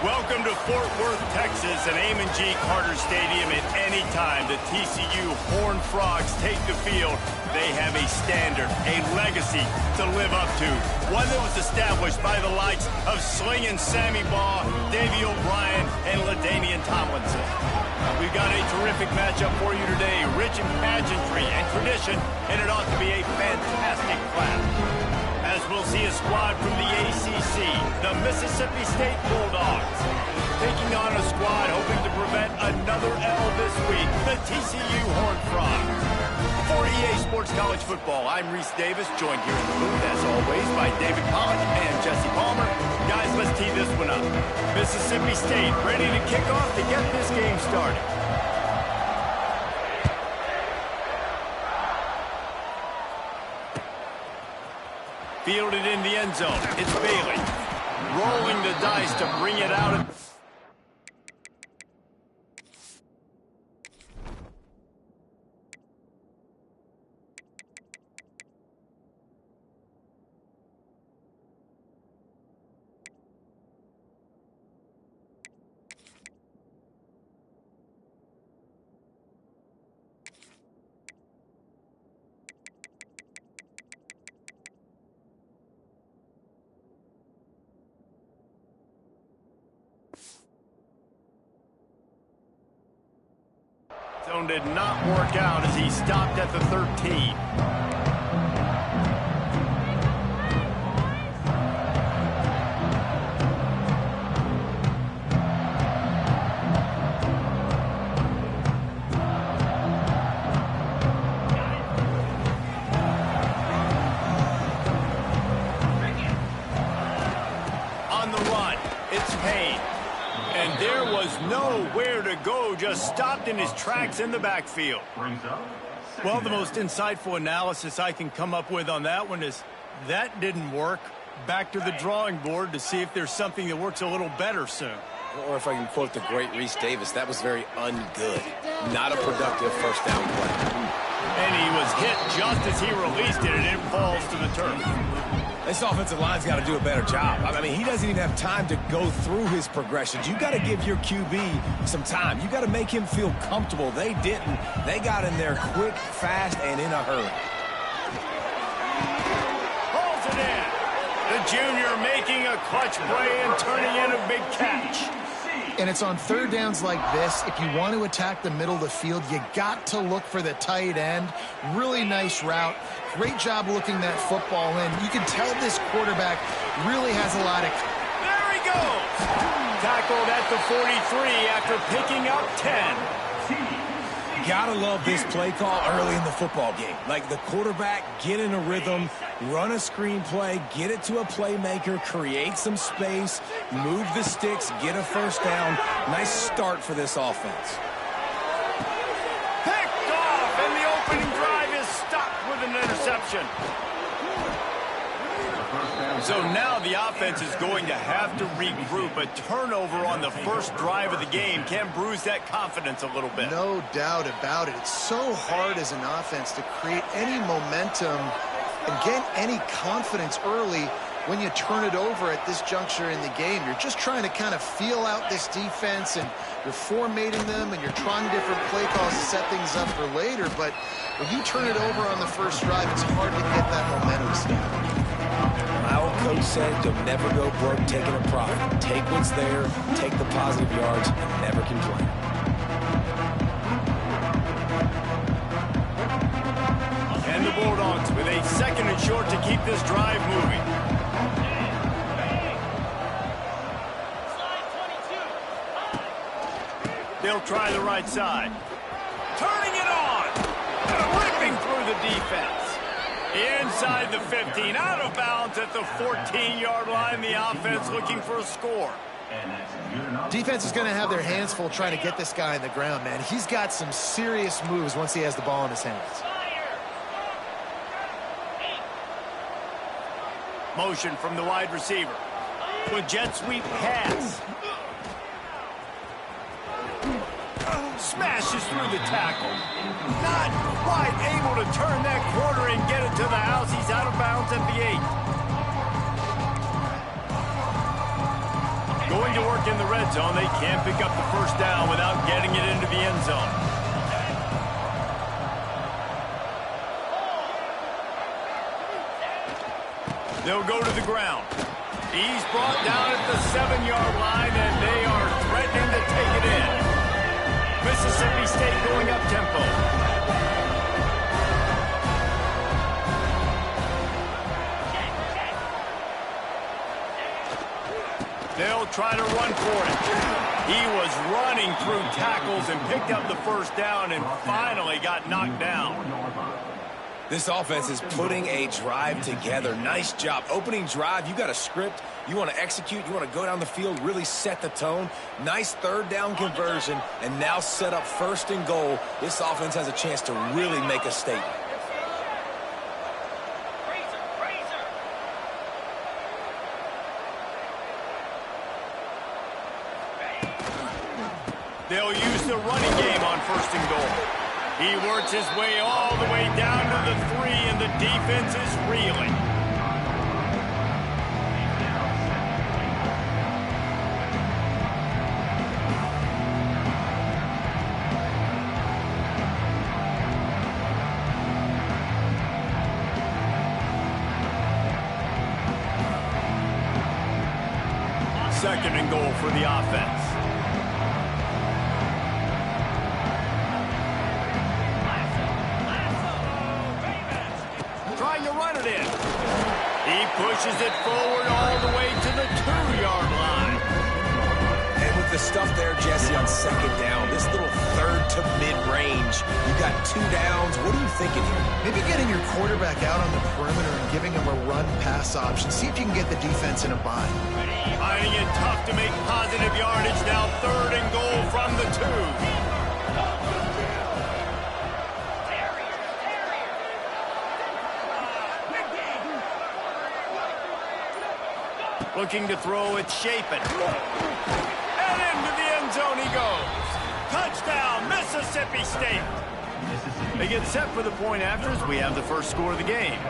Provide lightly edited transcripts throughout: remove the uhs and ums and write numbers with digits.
Welcome to Fort Worth, Texas, and Amon G. Carter Stadium. At any time the TCU Horned Frogs take the field, they have a standard, a legacy to live up to. One that was established by the likes of Slingin' Sammy Baugh, Davey O'Brien, and LaDainian Tomlinson. We've got a terrific matchup for you today, rich in pageantry and tradition, and it ought to be a fantastic clash. As we'll see a squad from the ACC, the Mississippi State Bulldogs, taking on a squad hoping to prevent another L this week, the TCU Horned Frogs. For EA Sports College Football, I'm Reese Davis, joined here in the booth, as always, by David Pollock and Jesse Palmer. Guys, let's tee this one up. Mississippi State ready to kick off to get this game started. Fielded in the end zone. It's Bailey. Rolling the dice to bring it out. Zone did not work out as he stopped at the 13. On the run, it's Payne. And there was nowhere to go, just stopped in his tracks in the backfield. Well, the most insightful analysis I can come up with on that one is that didn't work. Back to the drawing board to see if there's something that works a little better soon. Or if I can quote the great Reese Davis, that was very ungood. Not a productive first down play. And he was hit just as he released it, and it falls to the turf. This offensive line's got to do a better job. I mean, he doesn't even have time to go through his progressions. You got to give your QB some time. You got to make him feel comfortable. They didn't. They got in there quick, fast, and in a hurry. Pulls it in. The junior making a clutch play and turning in a big catch. And it's on third downs like this. If you want to attack the middle of the field, you got to look for the tight end. Really nice route. Great job looking that football in. You can tell this quarterback really has a lot of... There he goes! Tackled at the 43 after picking up 10. Gotta love this play call early in the football game. Like the quarterback, get in a rhythm, run a screen play, get it to a playmaker, create some space, move the sticks, get a first down. Nice start for this offense. Picked off, and the opening drive is stopped with an interception. So now the offense is going to have to regroup. A turnover on the first drive of the game can bruise that confidence a little bit. No doubt about it. It's so hard as an offense to create any momentum and get any confidence early when you turn it over at this juncture in the game. You're just trying to kind of feel out this defense, and you're formatting them, and you're trying different play calls to set things up for later. But when you turn it over on the first drive, it's hard to get that momentum started. My old coach said you'll never go broke taking a profit. Take what's there, take the positive yards, and never complain. And the Bulldogs with a second and short to keep this drive moving. They'll try the right side. Turning it on. Ripping through the defense. Inside the 15, out of bounds at the 14-yard line. The offense looking for a score. Defense is going to have their hands full trying to get this guy in the ground, man. He's got some serious moves once he has the ball in his hands. Motion from the wide receiver. With jet sweep pass. Smashes through the tackle. Not quite able to turn that corner and get it to the house. He's out of bounds at the 8. Going to work back in the red zone. They can't pick up the first down without getting it into the end zone. They'll go to the ground. He's brought down at the 7-yard line, and they are threatening to take it in. Mississippi State going up tempo. They'll try to run for it. He was running through tackles and picked up the first down and finally got knocked down. This offense is putting a drive together. Nice job. Opening drive, you got a script. You want to execute. You want to go down the field, really set the tone. Nice third down conversion, and now set up first and goal. This offense has a chance to really make a statement. They'll use the running game on first and goal. He works his way all the way down to the 3, and the defense is reeling. Second and goal for the offense. Trying to run it in. He pushes it forward all the way to the 2-yard line. And with the stuff there, Jesse, on second down, this little third to mid-range, you got 2 downs. What are you thinking here? Maybe getting your quarterback out on the perimeter and giving him a run-pass option. See if you can get the defense in a bind. Finding it tough to make positive yardage. Now third and goal from the 2. Looking to throw, it's Shapen. And into the end zone he goes. Touchdown, Mississippi State. They get set for the point after as we have the first score of the game.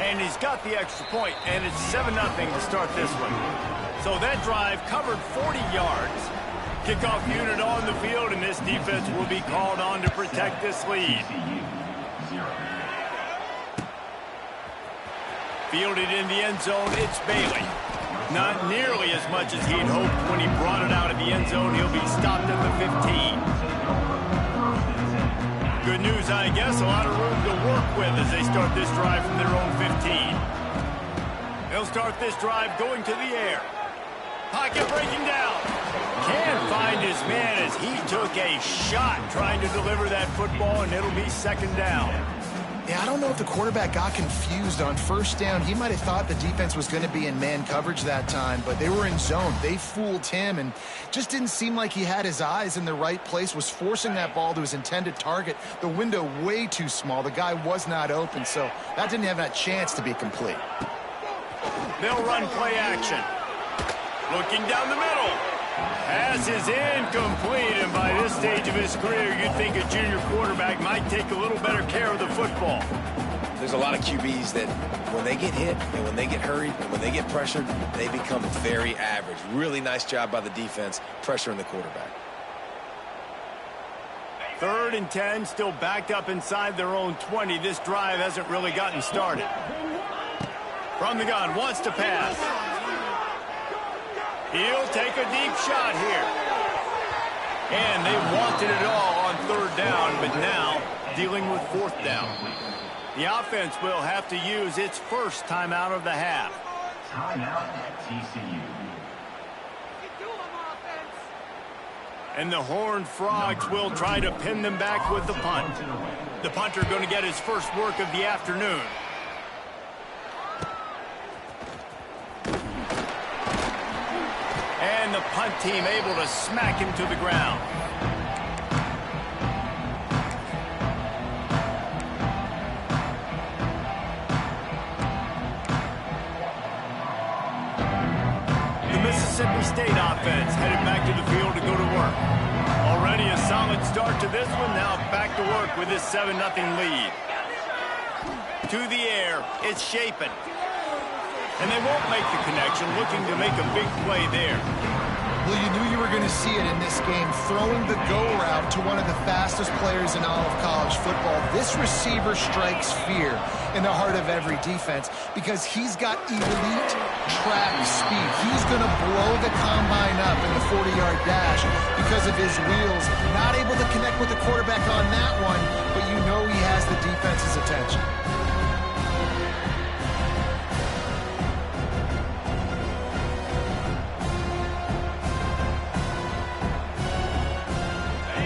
And he's got the extra point, and it's 7-0 to start this one. So that drive covered 40 yards. Kickoff unit on the field, and this defense will be called on to protect this lead. Fielded in the end zone, it's Bailey. Not nearly as much as he'd hoped when he brought it out of the end zone. He'll be stopped at the 15. Good news, I guess, a lot of room to work with as they start this drive from their own 15. They'll start this drive going to the air. Pocket breaking down. Can't find his man as he took a shot trying to deliver that football, and it'll be second down. Yeah, I don't know if the quarterback got confused on first down. He might have thought the defense was going to be in man coverage that time, but they were in zone. They fooled him and just didn't seem like he had his eyes in the right place, was forcing that ball to his intended target. The window way too small. The guy was not open, so that didn't have that chance to be complete. They'll run play action. Looking down the middle. Pass is incomplete, and by this stage of his career, you'd think a junior quarterback might take a little better care of the football. There's a lot of QBs that when they get hit and when they get hurried and when they get pressured, they become very average. Really nice job by the defense pressuring the quarterback. 3rd and 10, still backed up inside their own 20. This drive hasn't really gotten started. From the gun, wants to pass. He'll take a deep shot here. And they wanted it all on 3rd down, but now dealing with 4th down. The offense will have to use its first timeout of the half. Timeout at TCU. And the Horned Frogs will try to pin them back with the punt. The punter going to get his first work of the afternoon. And the punt team able to smack him to the ground. The Mississippi State offense headed back to the field to go to work. Already a solid start to this one. Now back to work with this 7-0 lead. To the air, it's Shapen. And they won't make the connection, looking to make a big play there. Well, you knew you were going to see it in this game, throwing the go route to one of the fastest players in all of college football. This receiver strikes fear in the heart of every defense because he's got elite track speed. He's going to blow the combine up in the 40-yard dash because of his wheels. Not able to connect with the quarterback on that one, but you know he has the defense's attention.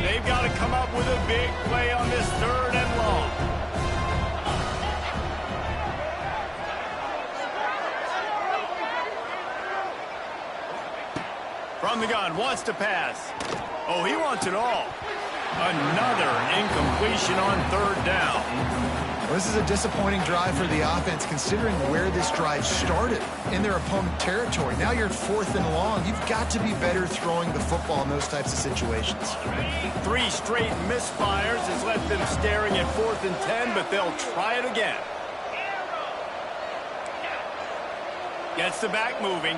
They've got to come up with a big play on this 3rd and long. From the gun, wants to pass. Oh, he wants it all. Another incompletion on 3rd down. Well, this is a disappointing drive for the offense considering where this drive started in their opponent territory. Now you're at 4th and long. You've got to be better throwing the football in those types of situations. 3 straight misfires has left them staring at 4th and 10, but they'll try it again. Gets the back moving.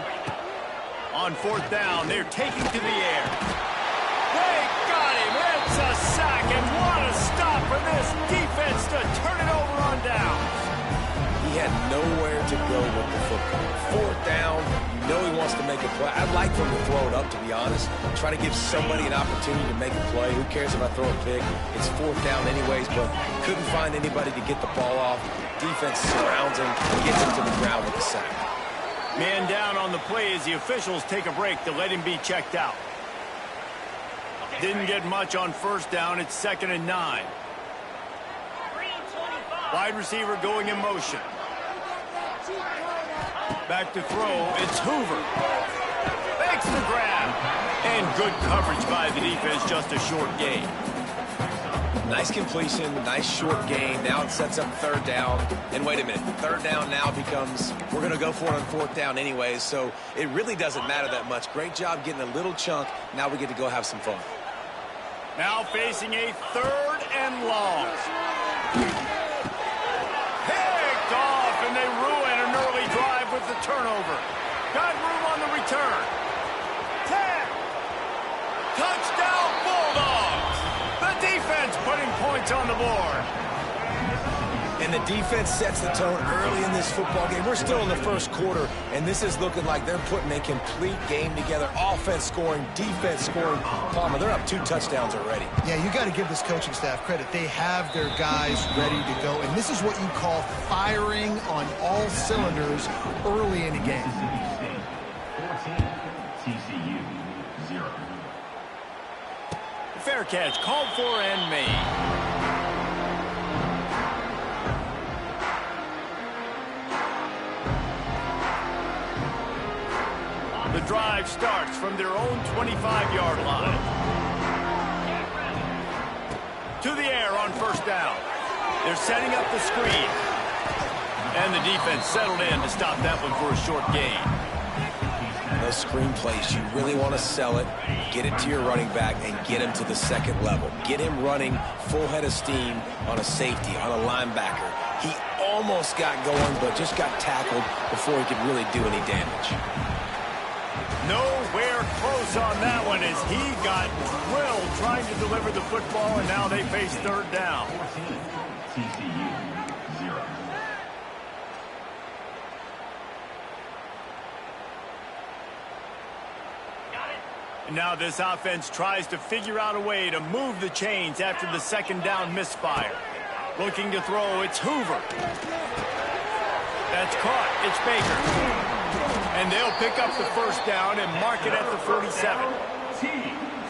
On 4th down, they're taking to the air. They got him. It's a sack, and what a stop for this defense to turn it over on downs. He had nowhere to go with the football. 4th down, you know he wants to make a play. I'd like for him to throw it up, to be honest. Try to give somebody an opportunity to make a play. Who cares if I throw a pick? It's 4th down anyways, but couldn't find anybody to get the ball off. Defense surrounds him, gets him to the ground with the sack. Man down on the play as the officials take a break to let him be checked out. Didn't get much on 1st down. It's 2nd and 9. Wide receiver going in motion. Back to throw. It's Hoover. Makes the grab. And good coverage by the defense. Just a short gain. Nice completion, nice short gain. Now it sets up 3rd down. And wait a minute, 3rd down now becomes, we're going to go for it on 4th down anyways, so it really doesn't matter that much. Great job getting a little chunk. Now we get to go have some fun. Now facing a 3rd and long. Picked off, and they ruin an early drive with the turnover. Got room on the return. 10. Touchdown Bulldogs. The defense putting points on the board. And the defense sets the tone early in this football game. We're still in the 1st quarter, and this is looking like they're putting a complete game together. Offense scoring, defense scoring. Palmer, they're up 2 touchdowns already. Yeah, you got to give this coaching staff credit. They have their guys ready to go, and this is what you call firing on all cylinders early in a game. 14, TCU 0. Fair catch called for and made. The drive starts from their own 25-yard line. To the air on 1st down. They're setting up the screen. And the defense settled in to stop that one for a short gain. Those screen plays, you really want to sell it, get it to your running back, and get him to the 2nd level. Get him running full head of steam on a safety, on a linebacker. He almost got going, but just got tackled before he could really do any damage. Nowhere close on that one as he got drilled trying to deliver the football, and now they face 3rd down. 14, TCU 0. Now this offense tries to figure out a way to move the chains after the 2nd down misfire. Looking to throw, it's Hoover. That's caught. It's Baker. And they'll pick up the 1st down and mark it at the 47.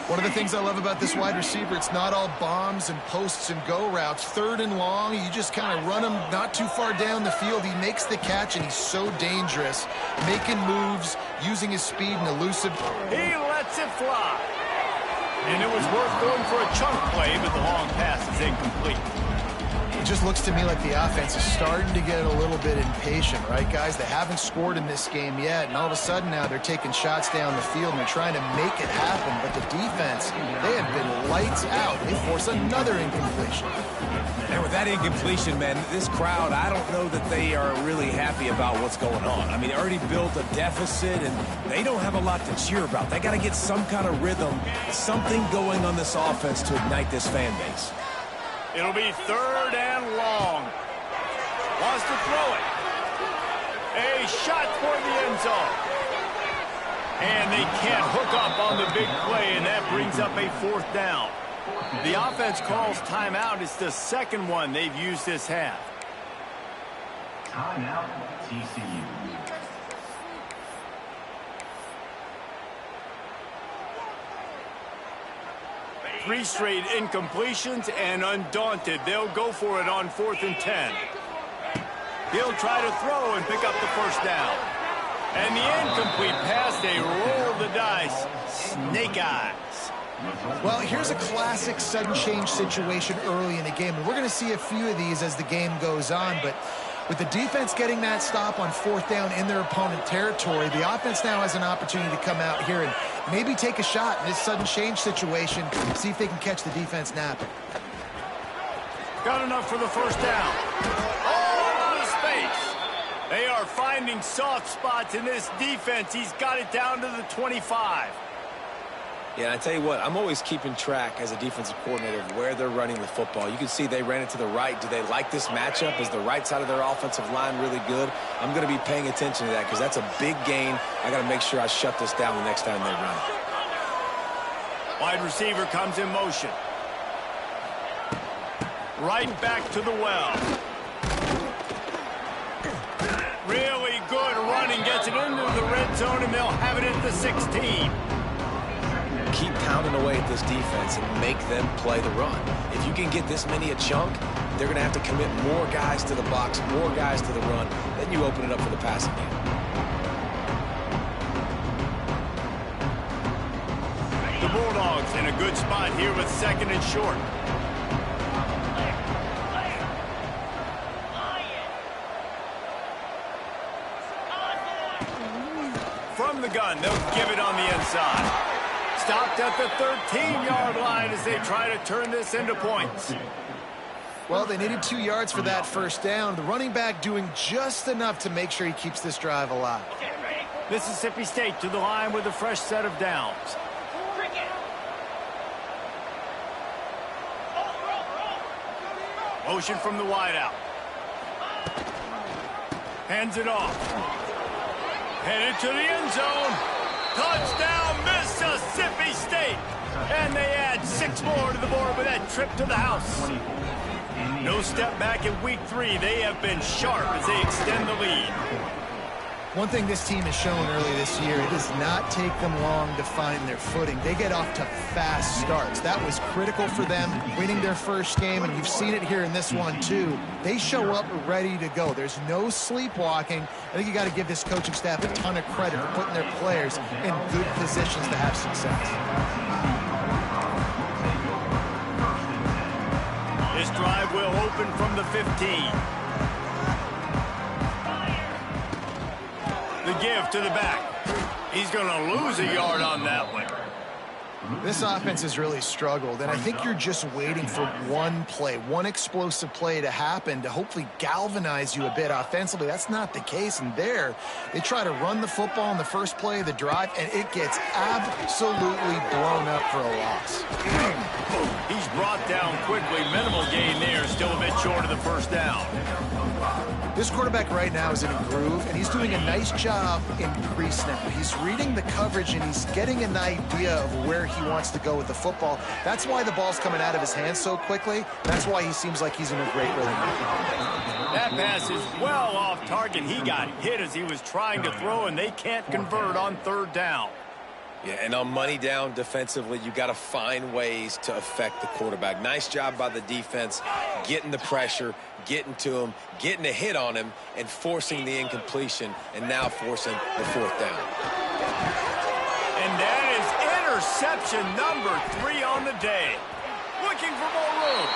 One of the things I love about this wide receiver, it's not all bombs and posts and go routes. 3rd and long, you just kind of run him not too far down the field. He makes the catch, and he's so dangerous, making moves, using his speed and elusive. He lets it fly. And it was worth going for a chunk play, but the long pass is incomplete. It just looks to me like the offense is starting to get a little bit impatient, right, guys? They haven't scored in this game yet, and all of a sudden now they're taking shots down the field and they're trying to make it happen. But the defense, they have been lights out. They force another incompletion. And with that incompletion, man, this crowd, I don't know that they are really happy about what's going on. I mean, they already built a deficit, and they don't have a lot to cheer about. They got to get some kind of rhythm, something going on this offense to ignite this fan base. It'll be 3rd and long. Wants to throw it. A shot for the end zone. And they can't hook up on the big play, and that brings up a 4th down. The offense calls timeout. It's the 2nd one they've used this half. Timeout, TCU. Three straight incompletions, and undaunted, they'll go for it on 4th and 10. He'll try to throw and pick up the 1st down. And the incomplete pass, they roll the dice. Snake eyes. Well, here's a classic sudden change situation early in the game. And we're going to see a few of these as the game goes on. But with the defense getting that stop on 4th down in their opponent territory, the offense now has an opportunity to come out here and maybe take a shot in this sudden change situation, see if they can catch the defense napping. Got enough for the 1st down. All over the space. They are finding soft spots in this defense. He's got it down to the 25. Yeah, and I tell you what, I'm always keeping track as a defensive coordinator of where they're running the football. You can see they ran it to the right. Do they like this matchup? Is the right side of their offensive line really good? I'm going to be paying attention to that because that's a big gain. I got to make sure I shut this down the next time they run it. Wide receiver comes in motion. Right back to the well. Really good running. Gets it into the red zone, and they'll have it at the 16. Keep pounding away at this defense and make them play the run. If you can get this many a chunk, they're going to have to commit more guys to the box, more guys to the run. Then you open it up for the passing game. The Bulldogs in a good spot here with 2nd and short. From the gun, they'll give it on the inside. Stopped at the 13-yard line as they try to turn this into points. Well, they needed 2 yards for that 1st down. The running back doing just enough to make sure he keeps this drive alive. Mississippi State to the line with a fresh set of downs. Motion from the wideout. Hands it off. Headed to the end zone. Touchdown, Mississippi State. And they add 6 more to the board with that trip to the house. No step back in week 3. They have been sharp as they extend the lead. One thing this team has shown early this year, it does not take them long to find their footing. They get off to fast starts. That was critical for them, winning their first game, and you've seen it here in this one too. They show up ready to go. There's no sleepwalking. I think you got to give this coaching staff a ton of credit for putting their players in good positions to have success. This drive will open from the 15. The give to the back. He's going to lose a yard on that one. This offense has really struggled, and I think you're just waiting for one play, one explosive play to happen to hopefully galvanize you a bit offensively. That's not the case, and there, they try to run the football in the first play of the drive, and it gets absolutely blown up for a loss. He's brought down quickly. Minimal gain there, still a bit short of the 1st down. This quarterback right now is in a groove, and he's doing a nice job in pre-snap. He's reading the coverage, and he's getting an idea of where he wants to go with the football. That's why the ball's coming out of his hands so quickly. That's why he seems like he's in a great rhythm. That pass is well off target. He got hit as he was trying to throw, and they can't convert on 3rd down. Yeah, and on money down defensively, you got to find ways to affect the quarterback. Nice job by the defense, getting the pressure, getting to him, getting a hit on him, and forcing the incompletion, and now forcing the 4th down. And that is interception number 3 on the day. Looking for more room.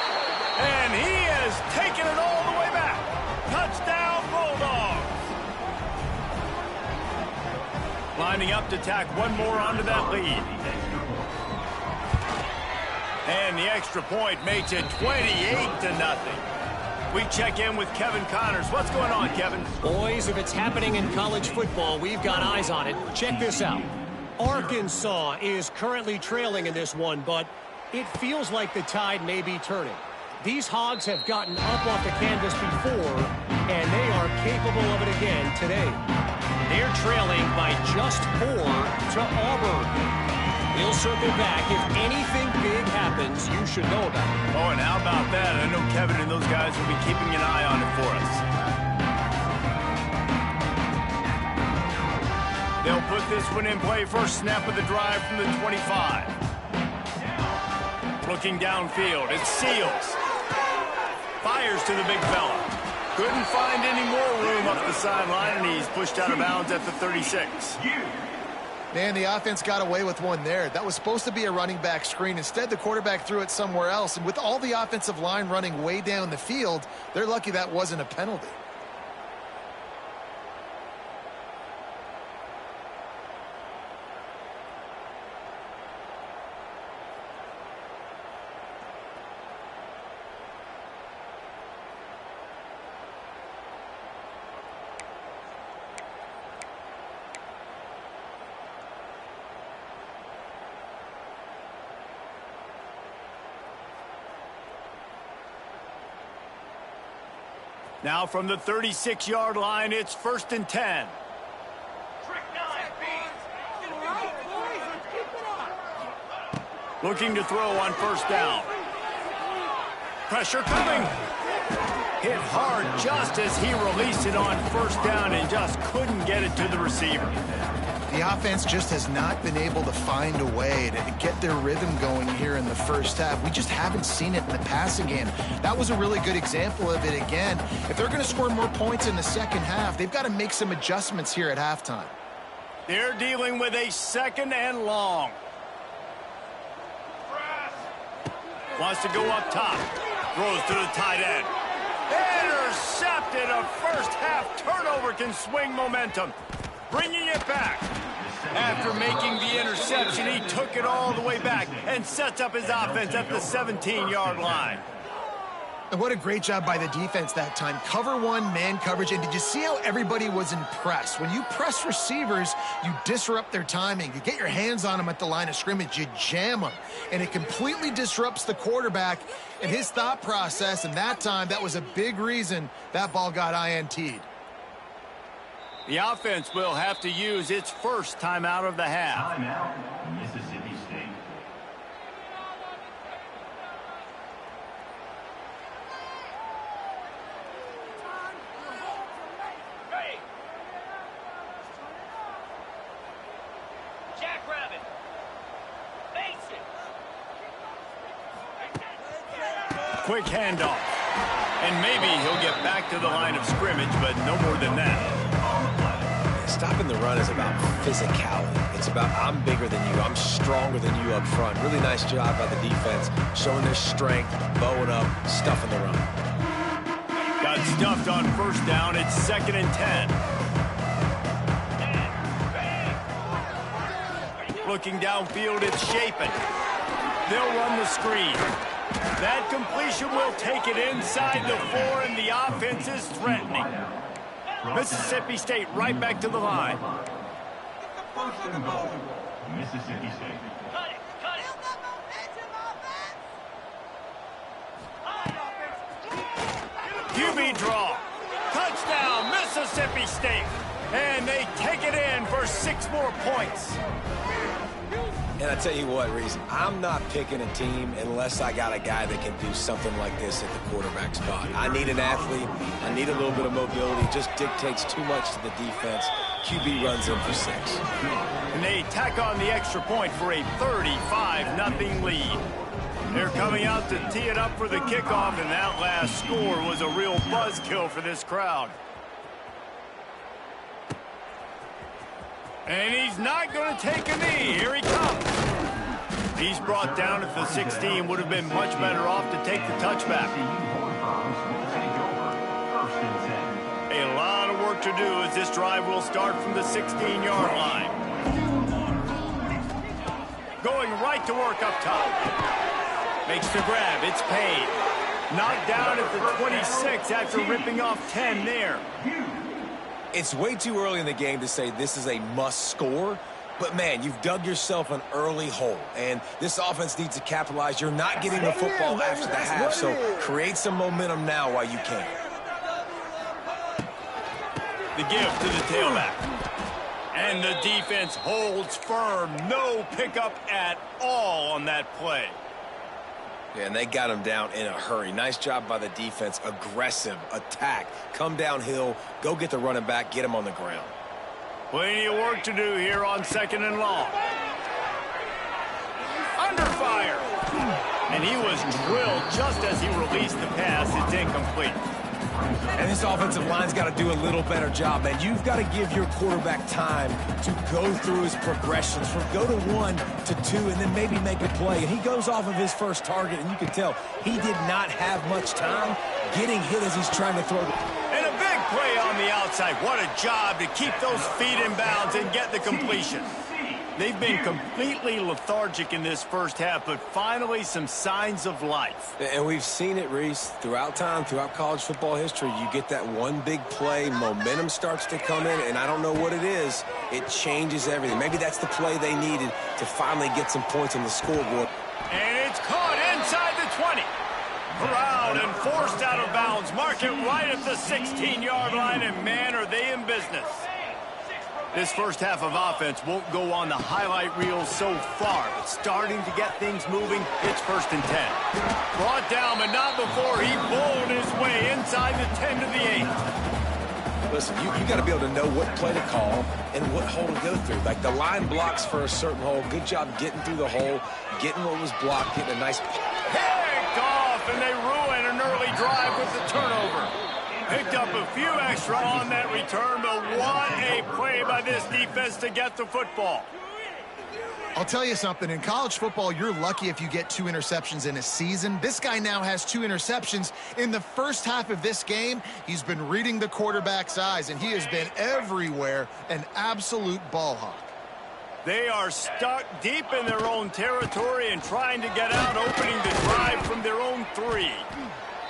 And he has taken it all the way back. Touchdown, Bulldogs. Lining up to tack one more onto that lead. And the extra point makes it 28-0. We check in with Kevin Connors. What's going on, Kevin? Boys, if it's happening in college football, we've got eyes on it. Check this out. Arkansas is currently trailing in this one, but it feels like the tide may be turning. These Hogs have gotten up off the canvas before, and they are capable of it again today. They're trailing by just 4 to Auburn. We'll circle back. If anything big happens, you should know about it. Oh, and how about that? I know Kevin and those guys will be keeping an eye on it for us. They'll put this one in play. First snap of the drive from the 25. Looking downfield. It's Seals. Fires to the big fella. Couldn't find any more room up the sideline, and he's pushed out of bounds at the 36. Man, the offense got away with one there. That was supposed to be a running back screen. Instead, the quarterback threw it somewhere else. And with all the offensive line running way down the field, they're lucky that wasn't a penalty. Now from the 36-yard line, it's 1st and 10. Looking to throw on first down. Pressure coming. Hit hard just as he released it on first down and just couldn't get it to the receiver. The offense just has not been able to find a way to get their rhythm going here in the first half. We just haven't seen it in the passing game. That was a really good example of it again. If they're going to score more points in the second half, they've got to make some adjustments here at halftime. They're dealing with a 2nd and long. Wants to go up top. Throws to the tight end. Intercepted. A first half turnover can swing momentum. Bringing it back. After making the interception, he took it all the way back and sets up his offense at the 17-yard line. And what a great job by the defense that time. Cover one, man coverage. And did you see how everybody was impressed? When you press receivers, you disrupt their timing. You get your hands on them at the line of scrimmage. You jam them. And it completely disrupts the quarterback and his thought process. And that time, that was a big reason that ball got INT'd. The offense will have to use its first timeout of the half. Timeout, Mississippi State. Jackrabbit. Face it. Quick handoff. And maybe he'll get back to the line of scrimmage, but no more than that. Stopping the run is about physicality. It's about I'm bigger than you. I'm stronger than you up front. Really nice job by the defense, showing their strength, bowing up, stuffing the run. Got stuffed on first down. It's 2nd and 10. Looking downfield, it's Shapen. They'll run the screen. That completion will take it inside the 4, and the offense is threatening. Mississippi State right back to the line. First and goal, Mississippi State. Cut it. Cut it. QB draw. Touchdown, Mississippi State. And they take it in for 6 more points. And I tell you what, Reese, I'm not picking a team unless I got a guy that can do something like this at the quarterback spot. I need an athlete. I need a little bit of mobility. It just dictates too much to the defense. QB runs in for 6. And they tack on the extra point for a 35-0 lead. They're coming out to tee it up for the kickoff, and that last score was a real buzzkill for this crowd. And he's not going to take a knee. Here he comes. He's brought down at the 16. Would have been much better off to take the touchback. A lot of work to do as this drive will start from the 16-yard line. Going right to work up top. Makes the grab. It's paid. Knocked down at the 26 after ripping off 10 there. It's way too early in the game to say this is a must score. But, man, you've dug yourself an early hole, and this offense needs to capitalize. You're not getting the football after the half, so create some momentum now while you can. The give to the tailback. And the defense holds firm. No pickup at all on that play. Yeah, and they got him down in a hurry. Nice job by the defense. Aggressive, attack, come downhill, go get the running back, get him on the ground. Plenty of work to do here on 2nd and long. Under fire. And he was drilled just as he released the pass. It's incomplete. And this offensive line's got to do a little better job, man. You've got to give your quarterback time to go through his progressions from go to 1 to 2 and then maybe make a play. And he goes off of his first target, and you can tell he did not have much time getting hit as he's trying to throw. And a big play on the outside. What a job to keep those feet in bounds and get the completion. They've been completely lethargic in this first half, but finally some signs of life. And we've seen it, Reese, throughout time, throughout college football history. You get that one big play, momentum starts to come in, and I don't know what it is. It changes everything. Maybe that's the play they needed to finally get some points on the scoreboard. And it's caught inside the 20. Corralled and forced out of bounds. Mark it right at the 16-yard line, and man, are they in business. This first half of offense won't go on the highlight reel so far, but starting to get things moving, it's 1st and 10. Brought down, but not before he bowled his way inside the 10 to the 8. Listen, you got to be able to know what play to call and what hole to go through. Like the line blocks for a certain hole. Good job getting through the hole, getting what was blocked, getting a nice... Picked off, and they ruin an early drive with the turnover. Picked up a few extra on that return, but what a play by this defense to get the football. I'll tell you something. In college football, you're lucky if you get 2 interceptions in a season. This guy now has 2 interceptions. In the first half of this game, he's been reading the quarterback's eyes, and he has been everywhere, an absolute ball hawk. They are stuck deep in their own territory and trying to get out, opening the drive from their own 3.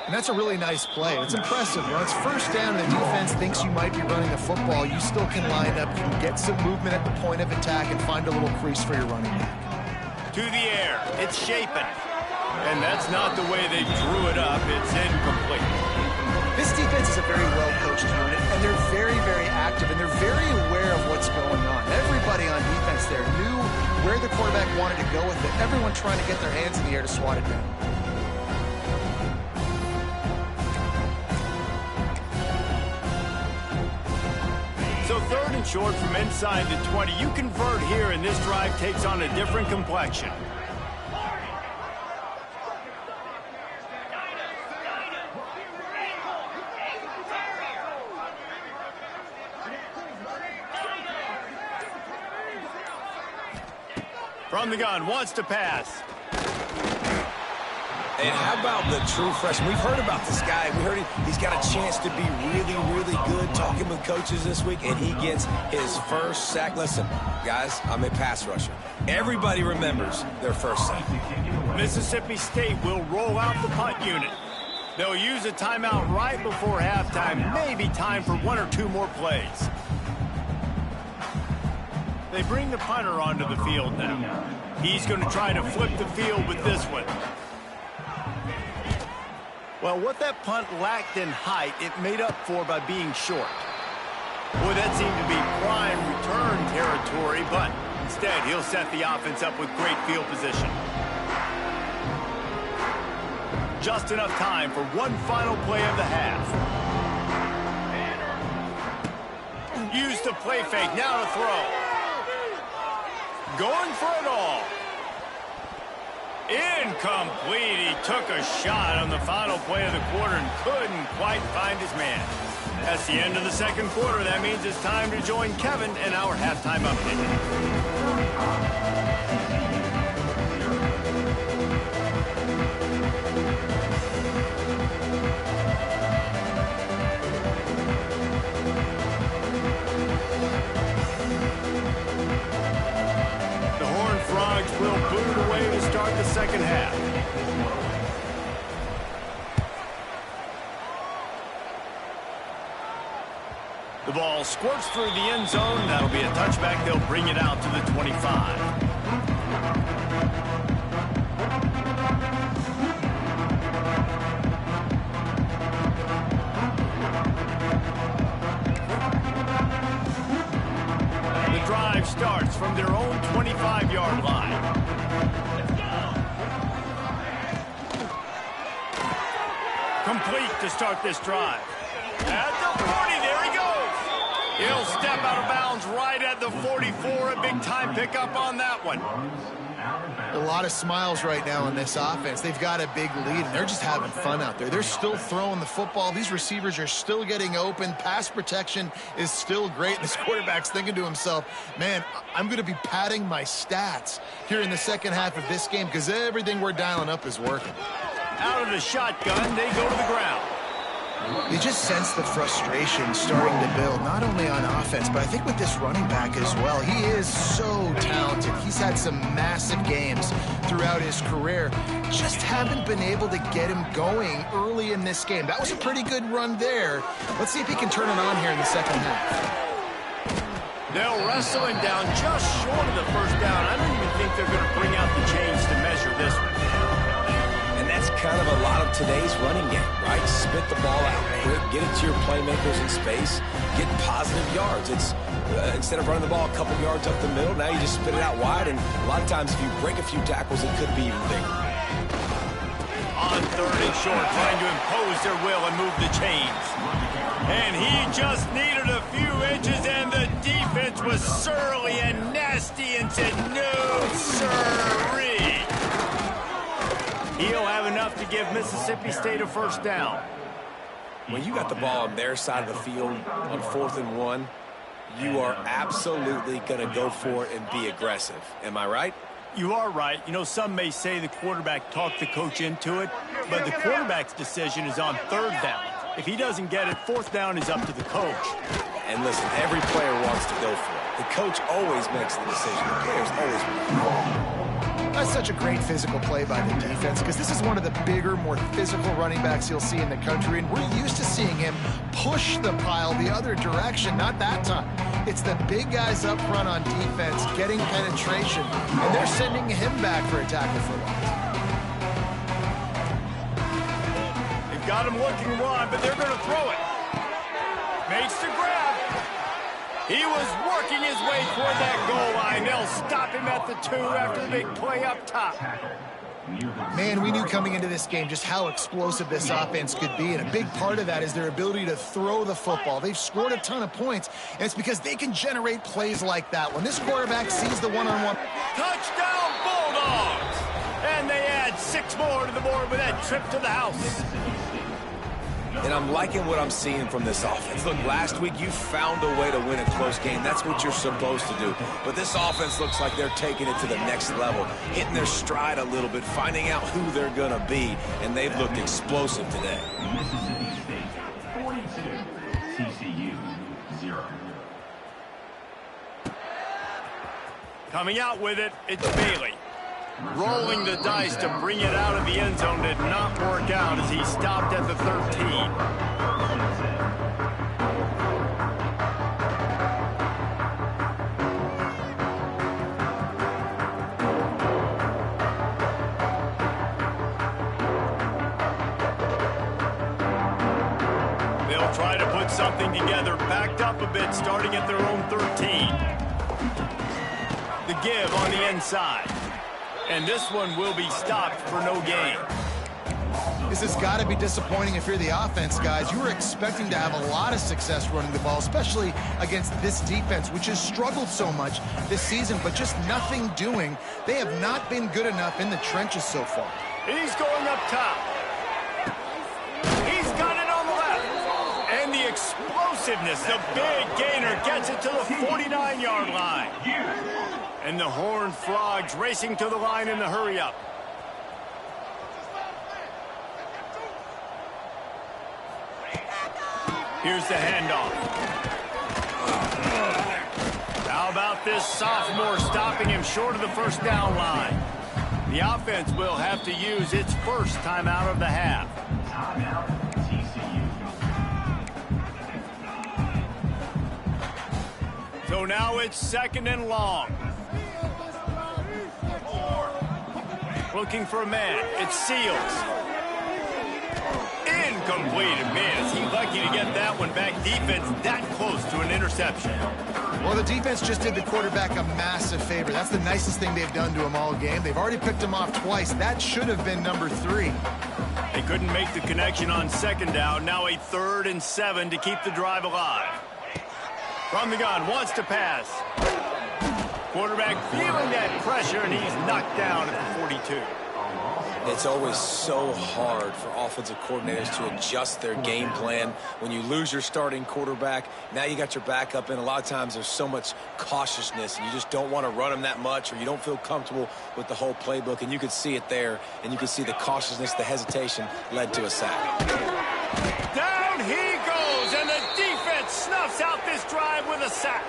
And that's a really nice play. It's impressive. When it's first down and the defense thinks you might be running the football, you still can line up. You can get some movement at the point of attack and find a little crease for your running back. To the air. It's Shapen. And that's not the way they drew it up. It's incomplete. This defense is a very well-coached unit, and they're very, very active, and they're very aware of what's going on. Everybody on defense there knew where the quarterback wanted to go with it. Everyone trying to get their hands in the air to swat it down. So 3rd and short from inside the 20. You convert here, and this drive takes on a different complexion. From the gun, wants to pass. And how about the true freshman? We've heard about this guy. We heard he's got a chance to be really, really good talking with coaches this week, and he gets his first sack. Listen, guys, I'm a pass rusher. Everybody remembers their first sack. Mississippi State will roll out the punt unit. They'll use a timeout right before halftime. Maybe time for 1 or 2 more plays. They bring the punter onto the field now. He's going to try to flip the field with this one. Well, what that punt lacked in height, it made up for by being short. Boy, that seemed to be prime return territory, but instead he'll set the offense up with great field position. Just enough time for one final play of the half. Used the play fake, now to throw. Going for it all. Incomplete. He took a shot on the final play of the quarter and couldn't quite find his man. That's the end of the second quarter. That means it's time to join Kevin in our halftime update. Will boot it away to start the second half. The ball squirts through the end zone. That'll be a touchback. They'll bring it out to the 25. The drive starts from their own 25-yard line. Complete to start this drive. At the 40, there he goes. He'll step out of bounds right at the 44. A big-time pickup on that one. A lot of smiles right now on this offense. They've got a big lead, and they're just having fun out there. They're still throwing the football. These receivers are still getting open. Pass protection is still great. This quarterback's thinking to himself, man, I'm going to be padding my stats here in the second half of this game because everything we're dialing up is working. Out of the shotgun, they go to the ground. You just sense the frustration starting to build, not only on offense, but I think with this running back as well. He is so talented. He's had some massive games throughout his career. Just haven't been able to get him going early in this game. That was a pretty good run there. Let's see if he can turn it on here in the second half. They'll wrestle him down just short of the first down. I don't even think they're going to bring out the chains to measure this one. That's kind of a lot of today's running game, right? Spit the ball out quick, get it to your playmakers in space, get positive yards. It's instead of running the ball a couple yards up the middle, now you just spit it out wide, and a lot of times if you break a few tackles, it could be even bigger. On third and short, trying to impose their will and move the chains. And he just needed a few inches, and the defense was surly and nasty and said, no, sirree. He'll have enough to give Mississippi State a first down. When you got the ball on their side of the field on 4th and 1, you are absolutely going to go for it and be aggressive. Am I right? You are right. You know, some may say the quarterback talked the coach into it, but the quarterback's decision is on 3rd down. If he doesn't get it, 4th down is up to the coach. And listen, every player wants to go for it. The coach always makes the decision. The players always want. That's such a great physical play by the defense because this is one of the bigger, more physical running backs you'll see in the country, and we're used to seeing him push the pile the other direction. Not that time. It's the big guys up front on defense getting penetration, and they're sending him back for a tackle for loss. They've got him looking wide, but they're going to throw it. Makes the grab. He was working his way toward that goal line. They'll stop him at the 2 after the big play up top. Man, we knew coming into this game just how explosive this offense could be, and a big part of that is their ability to throw the football. They've scored a ton of points, and it's because they can generate plays like that. When this quarterback sees the one-on-one. Touchdown, Bulldogs! And they add 6 more to the board with that trip to the house. And I'm liking what I'm seeing from this offense. Look, last week you found a way to win a close game. That's what you're supposed to do. But this offense looks like they're taking it to the next level, hitting their stride a little bit, finding out who they're going to be, and they've looked explosive today. Mississippi State 42, TCU 0. Coming out with it, it's Bailey. Rolling the dice to bring it out of the end zone did not work out as he stopped at the 13. They'll try to put something together, backed up a bit, starting at their own 13. The give on the inside. And this one will be stopped for no gain. This has got to be disappointing if you're the offense, guys. You were expecting to have a lot of success running the ball, especially against this defense, which has struggled so much this season, but just nothing doing. They have not been good enough in the trenches so far. He's going up top. He's got it on the left. And the explosiveness, the big gainer gets it to the 49-yard line. And the Horned Frogs racing to the line in the hurry-up. Here's the handoff. How about this sophomore stopping him short of the first down line? The offense will have to use its first timeout of the half. Timeout, TCU. now it's 2nd and long. Looking for a man. It's Seals. Incomplete. Man, is he lucky to get that one back. Defense that close to an interception. Well, the defense just did the quarterback a massive favor. That's the nicest thing they've done to him all game. They've already picked him off twice. That should have been number 3. They couldn't make the connection on 2nd down. Now a 3rd and 7 to keep the drive alive. From the gun, wants to pass. Quarterback feeling that pressure, and he's knocked down at the 42. It's always so hard for offensive coordinators to adjust their game plan. When you lose your starting quarterback, now you got your backup in. A lot of times there's so much cautiousness, and you just don't want to run them that much, or you don't feel comfortable with the whole playbook, and you could see it there, and you could see the cautiousness, the hesitation led to a sack. Down he goes, and the defense snuffs out this drive with a sack.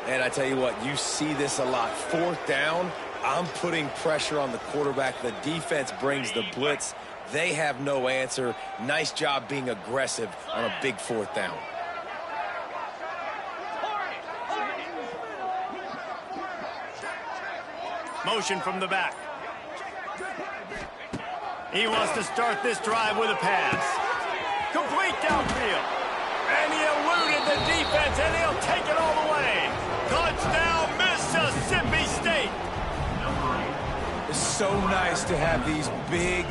And I tell you what, you see this a lot. 4th down, I'm putting pressure on the quarterback. The defense brings the blitz. They have no answer. Nice job being aggressive on a big 4th down. Motion from the back. He wants to start this drive with a pass. Complete downfield. And he eluded the defense, and he'll take it all the way. Touchdown, Mississippi State. It's so nice to have these big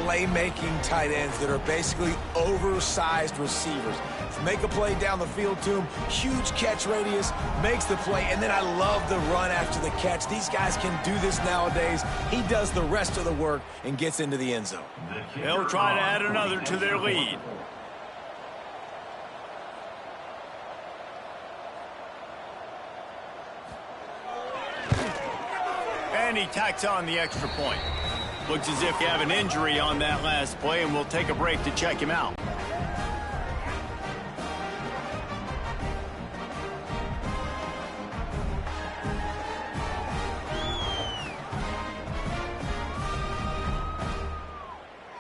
playmaking tight ends that are basically oversized receivers. Make a play down the field to him, huge catch radius, makes the play, and then I love the run after the catch. These guys can do this nowadays. He does the rest of the work and gets into the end zone. They'll try to add another to their lead. And he tacks on the extra point. Looks as if you have an injury on that last play, and we'll take a break to check him out.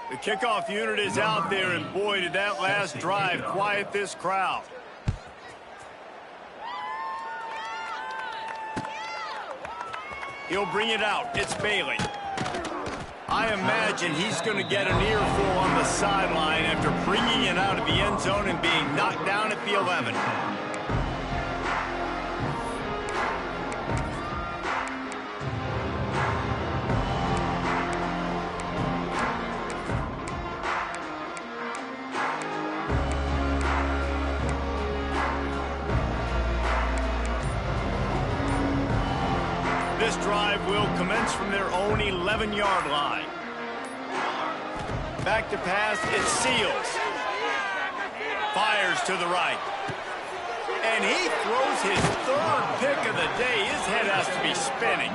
The kickoff unit is out there, and boy, did that last drive quiet this crowd. He'll bring it out. It's Bailey. I imagine he's going to get an earful on the sideline after bringing it out of the end zone and being knocked down at the 11. This drive will commence from their own 11-yard line. Back to pass, it's Seals. Fires to the right. And he throws his 3rd pick of the day. His head has to be spinning.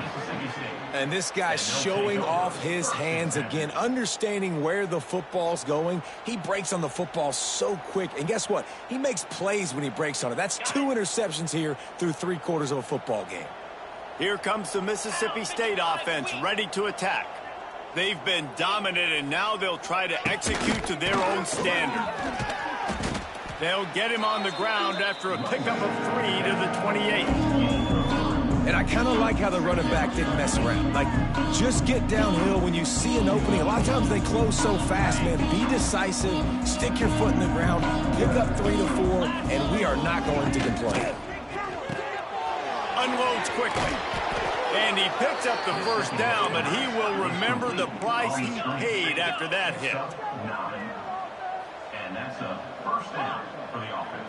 And this guy's showing off his hands again, understanding where the football's going. He breaks on the football so quick. And guess what? He makes plays when he breaks on it. That's 2 interceptions here through 3 quarters of a football game. Here comes the Mississippi State offense, ready to attack. They've been dominant, and now they'll try to execute to their own standard. They'll get him on the ground after a pickup of 3 to the 28. And I kind of like how the running back didn't mess around. Like, just get downhill when you see an opening. A lot of times they close so fast, man. Be decisive, stick your foot in the ground, pick up 3 to 4, and we are not going to complain. Unloads quickly. And he picks up the 1st down, but he will remember the price he paid after that hit. 9. And that's a 1st down for the offense.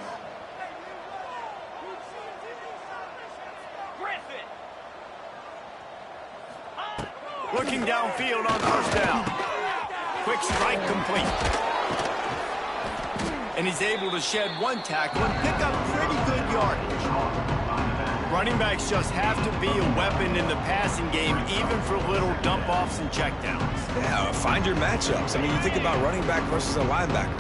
Looking downfield on 1st down. Quick strike complete. And he's able to shed 1 tackle and pick up pretty good yardage. Running backs just have to be a weapon in the passing game, even for little dump-offs and checkdowns. Yeah, find your matchups. I mean, you think about running back versus a linebacker.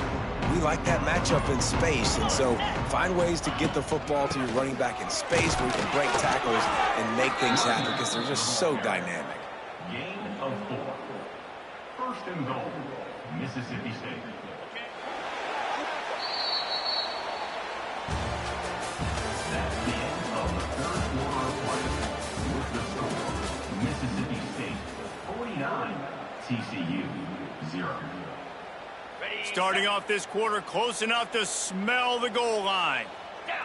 We like that matchup in space, and so find ways to get the football to your running back in space where you can break tackles and make things happen because they're just so dynamic. Gain of 4. 1st and goal, Mississippi State. That's the end of the The score, Mississippi State 49, TCU 0. Starting off this quarter close enough to smell the goal line. Down.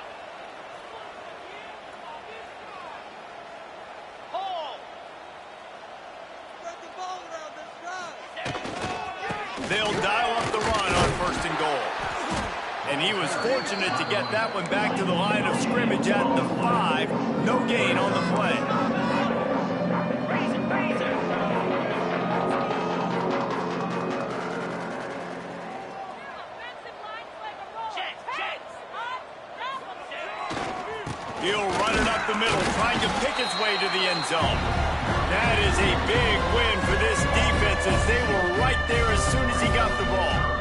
Hold. They'll dial up the run on 1st and goal. And he was fortunate to get that one back to the line of scrimmage at the 5. No gain on the play. Raise it, raise it. Check, check. He'll run it up the middle, trying to pick its way to the end zone. That is a big win for this defense as they were right there as soon as he got the ball.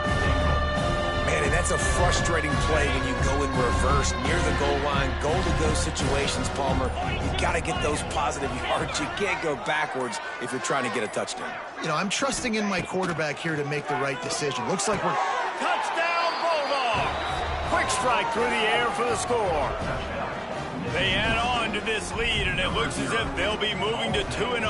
Man, and that's a frustrating play when you go in reverse near the goal line. Goal-to-go situations, Palmer. You got to get those positive yards. You can't go backwards if you're trying to get a touchdown. You know, I'm trusting in my quarterback here to make the right decision. Looks like we're... Touchdown, Bulldogs! Quick strike through the air for the score. They add on to this lead, and it looks as if they'll be moving to 2-0.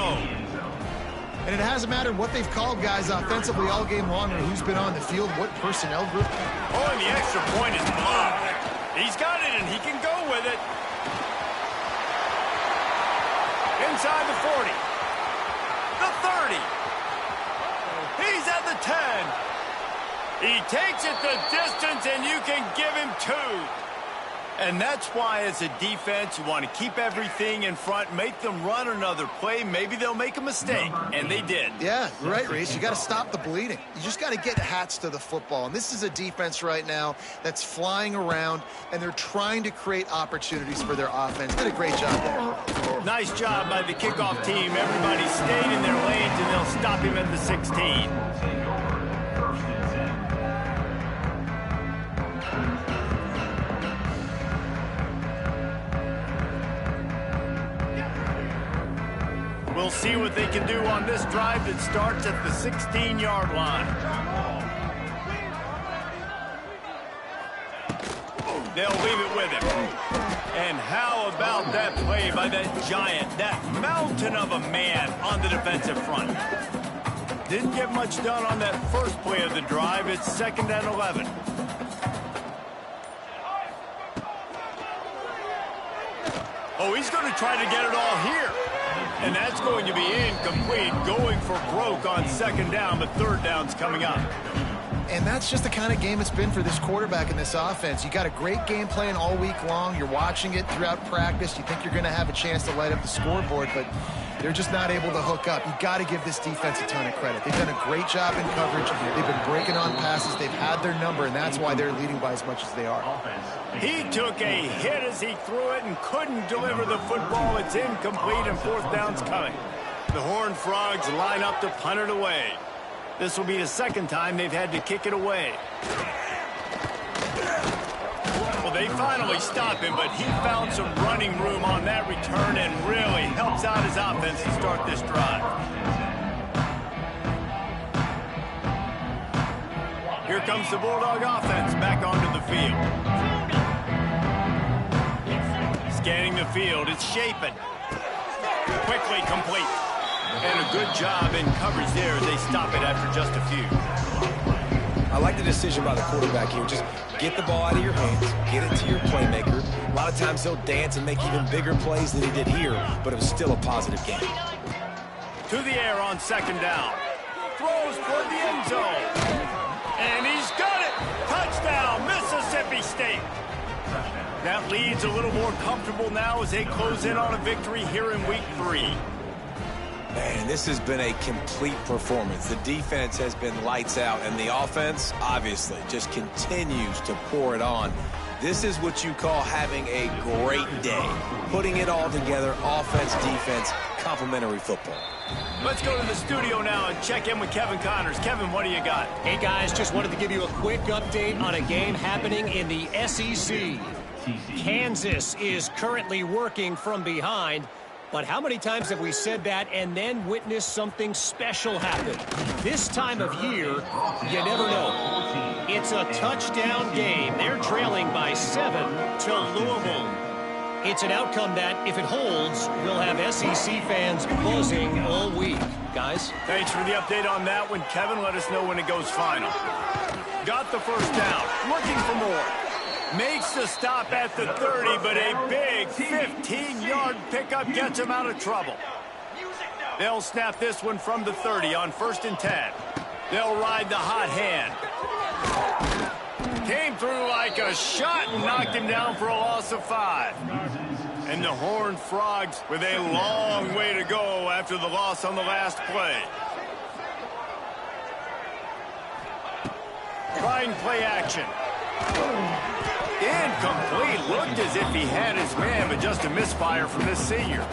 And it hasn't mattered what they've called guys offensively all game long or who's been on the field, what personnel group. Oh, and the extra point is blocked. He's got it, and he can go with it. Inside the 40. The 30. He's at the 10. He takes it the distance, and you can give him 2. And that's why, as a defense, you want to keep everything in front, make them run another play. Maybe they'll make a mistake, and they did. Yeah, right, Reese. You got to stop the bleeding. You just got to get hats to the football. And this is a defense right now that's flying around, and they're trying to create opportunities for their offense. Did a great job there. Nice job by the kickoff team. Everybody stayed in their lanes, and they'll stop him at the 16. We'll see what they can do on this drive that starts at the 16-yard line. They'll leave it with him. And how about that play by that giant, that mountain of a man on the defensive front? Didn't get much done on that first play of the drive. It's 2nd and 11. Oh, he's going to try to get it all here. And that's going to be incomplete, going for broke on 2nd down, but 3rd down's coming up. And that's just the kind of game it's been for this quarterback in this offense. You got a great game plan all week long. You're watching it throughout practice. You think you're going to have a chance to light up the scoreboard, but they're just not able to hook up. You got to give this defense a ton of credit. They've done a great job in coverage. They've been breaking on passes. They've had their number, and that's why they're leading by as much as they are. He took a hit as he threw it and couldn't deliver the football. It's incomplete, and 4th down's coming. The Horned Frogs line up to punt it away. This will be the 2nd time they've had to kick it away. Well, they finally stop him, but he found some running room on that return and really helps out his offense to start this drive. Here comes the Bulldog offense back onto the field. Scanning the field, it's Shapen. Quickly complete. And a good job in coverage there as they stop it after just a few. I like the decision by the quarterback here. Just get the ball out of your hands, get it to your playmaker. A lot of times he'll dance and make even bigger plays than he did here, but it was still a positive game. To the air on 2nd down. Throws toward the end zone. And he's got it! Touchdown, Mississippi State! That lead's a little more comfortable now as they close in on a victory here in Week 3. Man, this has been a complete performance. The defense has been lights out, and the offense, obviously, just continues to pour it on. This is what you call having a great day. Putting it all together, offense, defense, complementary football. Let's go to the studio now and check in with Kevin Connors. Kevin, what do you got? Hey, guys, just wanted to give you a quick update on a game happening in the SEC. Kansas is currently working from behind. But how many times have we said that and then witnessed something special happen? This time of year, you never know. It's a touchdown game. They're trailing by 7 to Louisville. It's an outcome that, if it holds, will have SEC fans buzzing all week. Guys? Thanks for the update on that one, Kevin. Let us know when it goes final. Got the first down. Looking for more. Makes the stop at the 30, but a big 15-yard pickup gets him out of trouble. They'll snap this one from the 30 on 1st and 10. They'll ride the hot hand. Came through like a shot and knocked him down for a loss of 5. And the Horned Frogs with a long way to go after the loss on the last play. Trying play action. Incomplete. Looked as if he had his man, but just a misfire from this senior.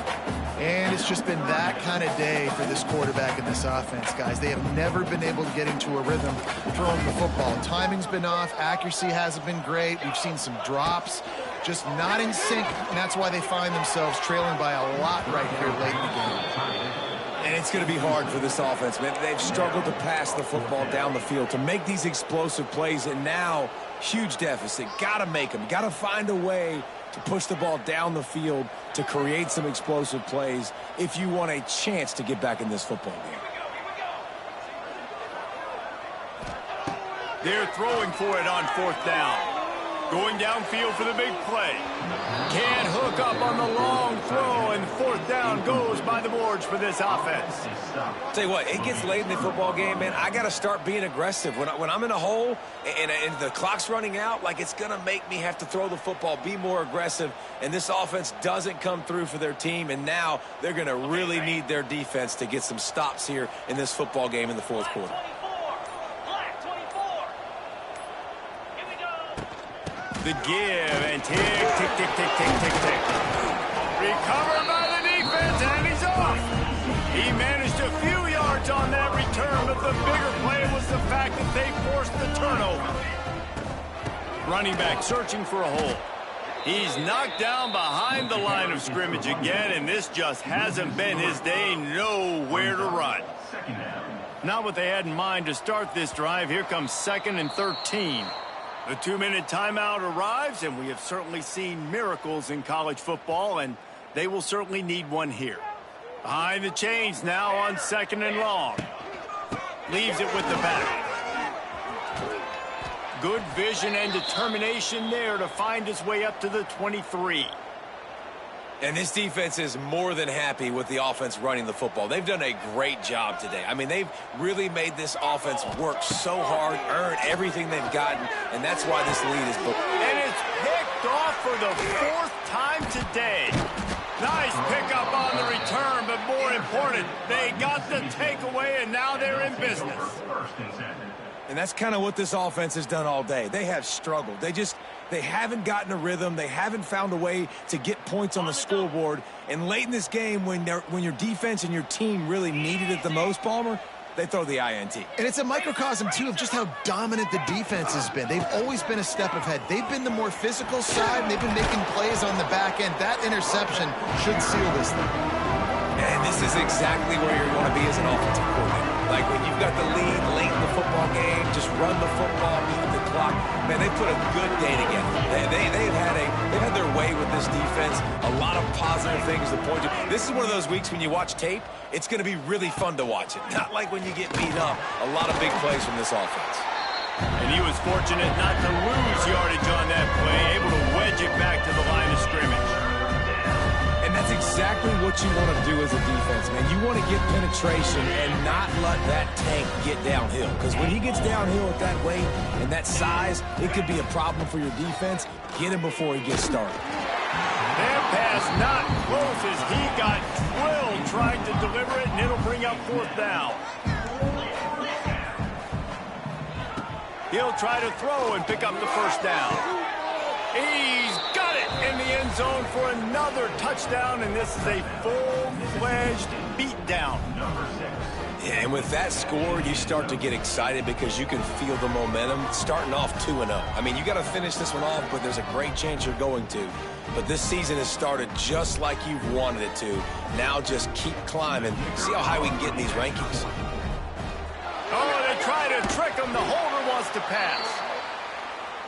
And it's just been that kind of day for this quarterback and this offense, guys. They have never been able to get into a rhythm throwing the football. Timing's been off. Accuracy hasn't been great. We've seen some drops. Just not in sync, and that's why they find themselves trailing by a lot right here late in the game. And it's going to be hard for this offense, man. They've struggled to pass the football down the field, to make these explosive plays, and now huge deficit. Got to make them. Got to find a way to push the ball down the field to create some explosive plays if you want a chance to get back in this football game. They're throwing for it on 4th down. Going downfield for the big play. Can't hook up on the long throw, and 4th down goes by the boards for this offense. Tell you what, it gets late in the football game, man. I got to start being aggressive. When I'm in a hole and the clock's running out, like, it's going to make me have to throw the football, be more aggressive, and this offense doesn't come through for their team, and now they're going to really need their defense to get some stops here in this football game in the 4th quarter. The give and tick, tick, tick, tick, tick, tick, tick. Recovered by the defense, and he's off. He managed a few yards on that return, but the bigger play was the fact that they forced the turnover. Running back searching for a hole. He's knocked down behind the line of scrimmage again, and this just hasn't been his day. Nowhere to run. Not what they had in mind to start this drive. Here comes 2nd and 13. The 2-minute timeout arrives, and we have certainly seen miracles in college football, and they will certainly need one here. Behind the chains now on 2nd and long. Leaves it with the back. Good vision and determination there to find his way up to the 23. And this defense is more than happy with the offense running the football. They've done a great job today. I mean, they've really made this offense work so hard, earn everything they've gotten, and that's why this lead is booked. And it's picked off for the 4th time today. Nice pickup on the return, but more important, they got the takeaway, and now they're in business. And that's kind of what this offense has done all day. They have struggled. They haven't gotten a rhythm. They haven't found a way to get points on the scoreboard. And late in this game, when your defense and your team really needed it the most, Palmer, they throw the INT. And it's a microcosm, too, of just how dominant the defense has been. They've always been a step ahead. They've been the more physical side, and they've been making plays on the back end. That interception should seal this thing. And this is exactly where you want to be as an offensive coordinator. Like, when you've got the lead late in the football game, just run the football, move the clock. Man, they put a good day together. They've had their way with this defense. A lot of positive things to point to. This is one of those weeks when you watch tape, it's going to be really fun to watch it. Not like when you get beat up. A lot of big plays from this offense. And he was fortunate not to lose yardage on that play, able to wedge it back to the line of scrimmage. And that's exactly what you want to do as a defense, man. You want to get penetration and not let that tank get downhill. Because when he gets downhill at that weight and that size, it could be a problem for your defense. Get him before he gets started. That pass not close as he got drilled trying to deliver it, and it'll bring up 4th down. He'll try to throw and pick up the 1st down. He's got it in the end zone for another touchdown, and this is a full-fledged beatdown. Yeah, and with that score, you start to get excited because you can feel the momentum starting off 2-0. I mean, you got to finish this one off, but there's a great chance you're going to. But this season has started just like you've wanted it to. Now just keep climbing. See how high we can get in these rankings. Oh, they try to trick him. The holder wants to pass.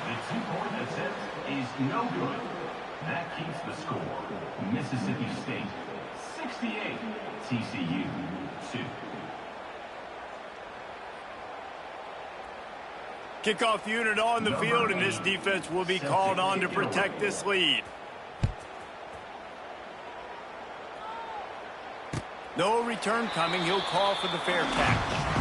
The 2-point attempt is no good. That keeps the score. Mississippi State 68, TCU 2. Kickoff unit on the field, and this defense will be called on to protect this lead. No return coming. He'll call for the fair catch.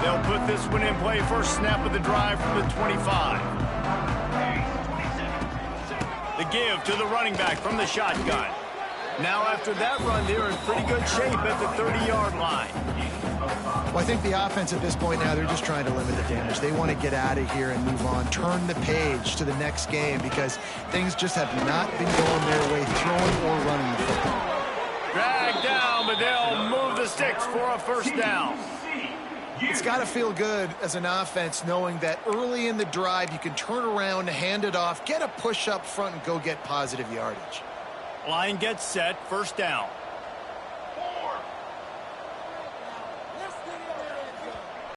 They'll put this one in play. First snap of the drive from the 25. The give to the running back from the shotgun. Now after that run, they're in pretty good shape at the 30-yard line. Well, I think the offense at this point now, they're just trying to limit the damage. They want to get out of here and move on, turn the page to the next game because things just have not been going their way, throwing or running the football. Dragged down, but they'll move the sticks for a first down. It's got to feel good as an offense knowing that early in the drive you can turn around, hand it off, get a push up front, and go get positive yardage. Line gets set, first down.